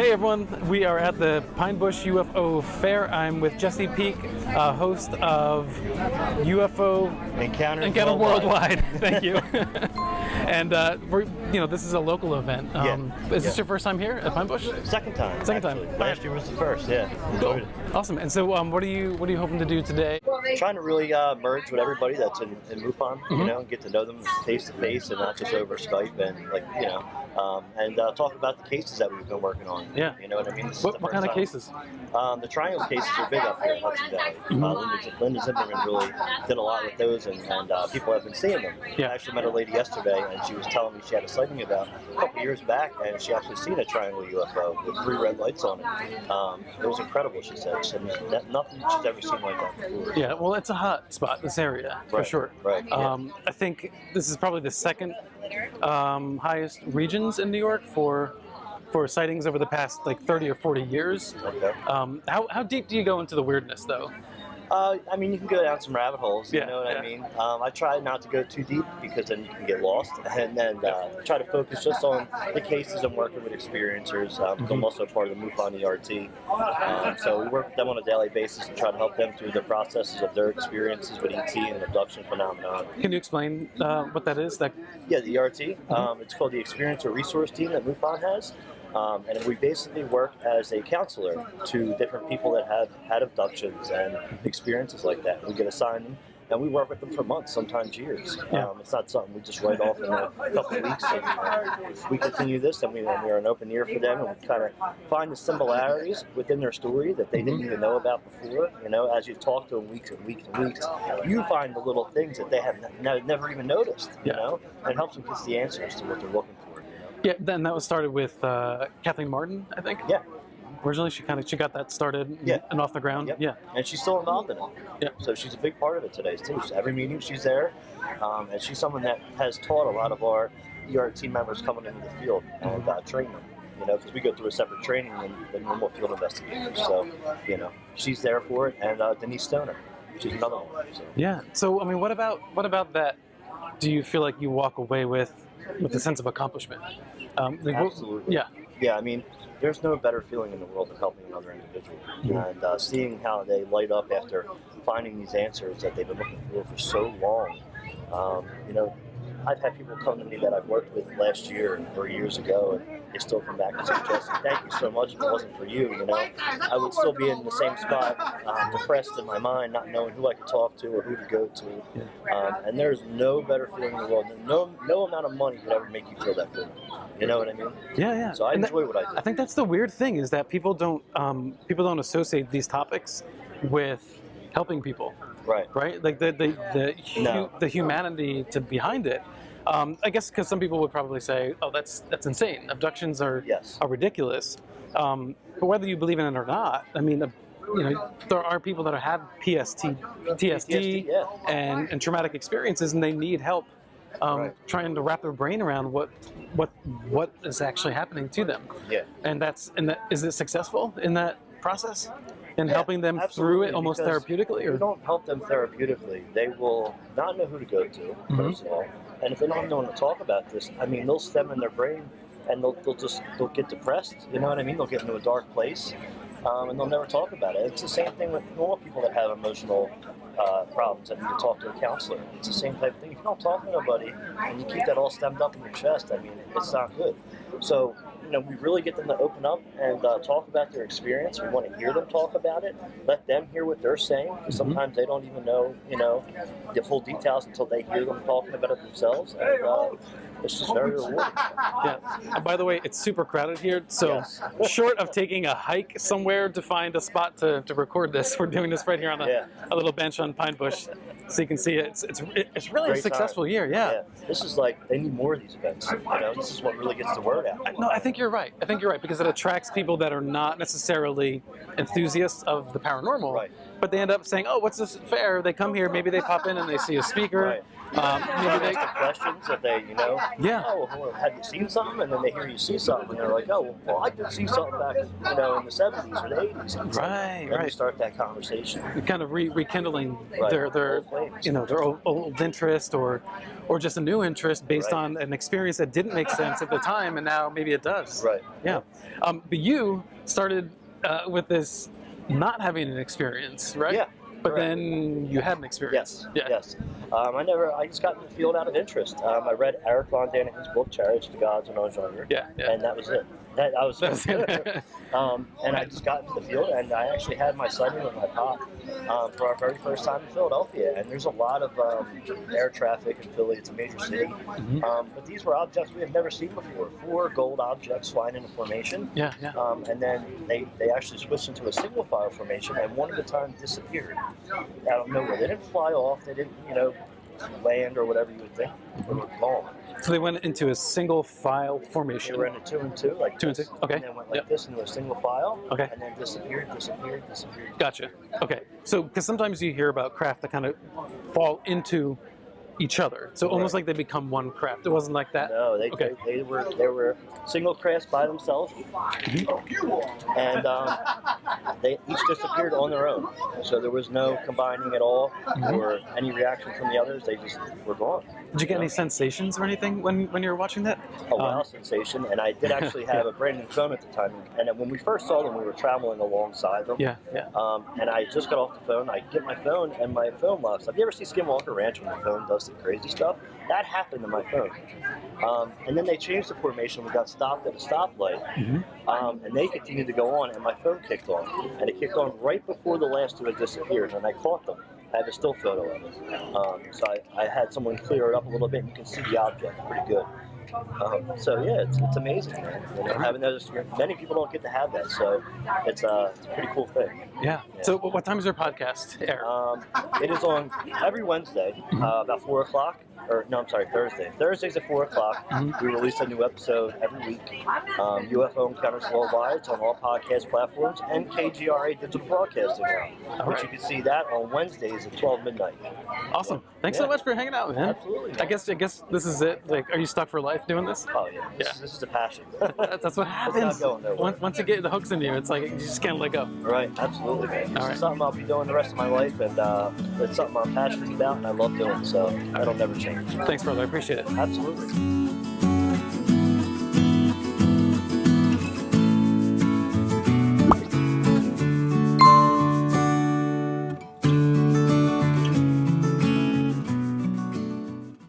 Hey everyone, we are at the Pine Bush UFO Fair. I'm with Jesse Peak, host of UFO Encounter Worldwide. Thank you. And this is a local event. Is this your first time here at Pine Bush? Second time. Second time. Last year was the first. Yeah. Enjoyed it. Awesome. And so, what are you hoping to do today? Trying to really merge with everybody that's in MUFON. And get to know them face to face and not just over Skype and talk about the cases that we've been working on. Yeah. You know what I mean? What kind of cases? The triangle cases are big up here in Hudson Valley. Linda Zimmerman really did a lot with those, and people have been seeing them. Yeah. I actually met a lady yesterday, and she was telling me she had a sighting about a couple years back, and she actually seen a triangle UFO with 3 red lights on it. It was incredible, she said. She said nothing she's ever seen like that before. Yeah, well, it's a hot spot, this area, for sure. Right. I think this is probably the second highest regions in New York for sightings over the past 30 or 40 years. Okay. How deep do you go into the weirdness, though? I mean, you can go down some rabbit holes, you Yeah, know what I mean? I try not to go too deep because then you can get lost, and then try to focus just on the cases I'm working with experiencers. I'm also part of the MUFON ERT, so we work with them on a daily basis and try to help them through the processes of their experiences with ET and abduction phenomenon. Can you explain what that is? Yeah, the ERT. It's called the Experiencer Resource Team that MUFON has. And we basically work as a counselor to different people that have had abductions and experiences like that. We get assigned them, and we work with them for months, sometimes years. Yeah. It's not something we just write off in a couple of weeks. And, we continue this, and we're an open ear for them, and we kind of find the similarities within their story that they didn't even know about before. You know, as you talk to them weeks and weeks and weeks, you find the little things that they have never even noticed. You know, and it helps them get the answers to what they're looking for. Yeah, then that was started with Kathleen Martin, I think. Yeah. Originally, she got that started and off the ground. Yep. Yeah. And she's still involved in it. Yeah. So she's a big part of it today too. So every meeting she's there, and she's someone that has taught a lot of our ERT members coming into the field and train them. You know, because we go through a separate training than normal field investigators. So, she's there for it. And Denise Stoner, she's another one. So. Yeah. So I mean, what about that? Do you feel like you walk away with a sense of accomplishment? Absolutely. Yeah. Yeah, I mean, there's no better feeling in the world than helping another individual. And seeing how they light up after finding these answers that they've been looking for so long. I've had people come to me that I've worked with last year or years ago, and they still come back and say, Jesse, thank you so much. If it wasn't for you, I would still be in the same spot, depressed in my mind, not knowing who I could talk to or who to go to. And there's no better feeling in the world. No amount of money could ever make you feel that feeling. You know what I mean? Yeah. So I enjoy what I do. I think that's the weird thing, is that people don't associate these topics with helping people. Right. Like the humanity behind it. I guess because some people would probably say, "Oh, that's insane. Abductions are ridiculous." But whether you believe in it or not, I mean, there are people that have PTSD and traumatic experiences, and they need help trying to wrap their brain around what is actually happening to them. Yeah. And is it successful in that process? And helping them through it almost therapeutically? Or? If you don't help them therapeutically, they will not know who to go to, first of all. And if they don't have no one to talk about this, I mean, they'll stem in their brain and they'll get depressed, you know what I mean? They'll get into a dark place and they'll never talk about it. It's the same thing with normal people that have emotional problems that need to talk to a counselor. It's the same type of thing. If you don't talk to nobody and you keep that all stemmed up in your chest, I mean, it's not good. So, we really get them to open up and talk about their experience. We want to hear them talk about it. Let them hear what they're saying. Because sometimes they don't even know, the full details until they hear them talking about it themselves. And it's just very rewarding. Yeah. And by the way, it's super crowded here. So short of taking a hike somewhere to find a spot to record this, we're doing this right here on a little bench on Pine Bush. So you can see it's really a successful year. Yeah. This is they need more of these events. This is what really gets the word out. No, I think you're right. Because it attracts people that are not necessarily enthusiasts of the paranormal, but they end up saying, "Oh, what's this fair?" They come here, maybe they pop in and they see a speaker, Maybe they ask them questions if they, Yeah. oh, well, have you seen something? And then they hear you see something, and they're like, oh, well, I did see something back, in the 70s or the 80s. And Right, then you right. start that conversation. Kind of rekindling Right. their Old flames. their old interest or just a new interest based Right. on an experience that didn't make sense at the time, and now maybe it does. Right. Yeah. But you started with this not having an experience, right? Yeah. But correct. then you had an experience. Yes. Yes. I just got in the field out of interest. I read Eric Von Daniken's book, Chariots to Gods, when I was younger. Yeah. Yeah. And that was it. And I just got into the field, and I actually had my sighting with my pop for our very first time in Philadelphia. And there's a lot of air traffic in Philly. It's a major city. Mhm. But these were objects we had never seen before. 4 gold objects flying into formation. Yeah. Yeah. And then they actually switched into a single file formation, and one at a time disappeared out of nowhere. They didn't fly off. They didn't, land or whatever you would think. They were gone. So they went into a single file They formation. were into 2 and 2, like 2 and 2. this, Okay. and then went like Yep. this into a single file. Okay. And then disappeared. Gotcha. Okay. So, because sometimes you hear about craft that kind of fall into each other, so almost Right. like they become one craft. It wasn't like that. No, Okay. they were single crafts by themselves, and they each disappeared on their own. So there was no combining at all or any reaction from the others. They just were gone. Did you get any sensations or anything when you were watching that? A wow sensation, and I did actually have a brand new phone at the time. And when we first saw them, we were traveling alongside them. Yeah. Yeah. And I just got off the phone. I get my phone, and my phone locks. Have you ever seen Skinwalker Ranch when the phone does the crazy stuff? That happened to my phone. And then they changed the formation. We got stopped at a stoplight, and they continued to go on, and my phone kicked on. And it kicked on right before the last 2 had disappeared, and I caught them. I have a still photo of it. So I had someone clear it up a little bit, and you can see the object pretty good. So yeah, it's amazing, man. Having those experiences. Many people don't get to have that, so it's a pretty cool thing. Yeah. So what time is your podcast air? It is on every Wednesday, about 4 o'clock. Thursday. Thursdays at 4 o'clock. We release a new episode every week. UFO Encounters Worldwide. It's on all podcast platforms and KGRA Digital Broadcasting now, which you can see that on Wednesdays at 12 midnight. Awesome. Thanks so much for hanging out, man. Absolutely. I guess this is it. Like, are you stuck for life doing this? Oh yeah. This is a passion. That's what happens. It's not going nowhere. Once you get the hooks in you, it's like you just can't let go. Right. Absolutely, man. This All right. is something I'll be doing the rest of my life, and it's something I'm passionate about, and I love doing. So that'll never change. Thanks, brother. I appreciate it. Absolutely.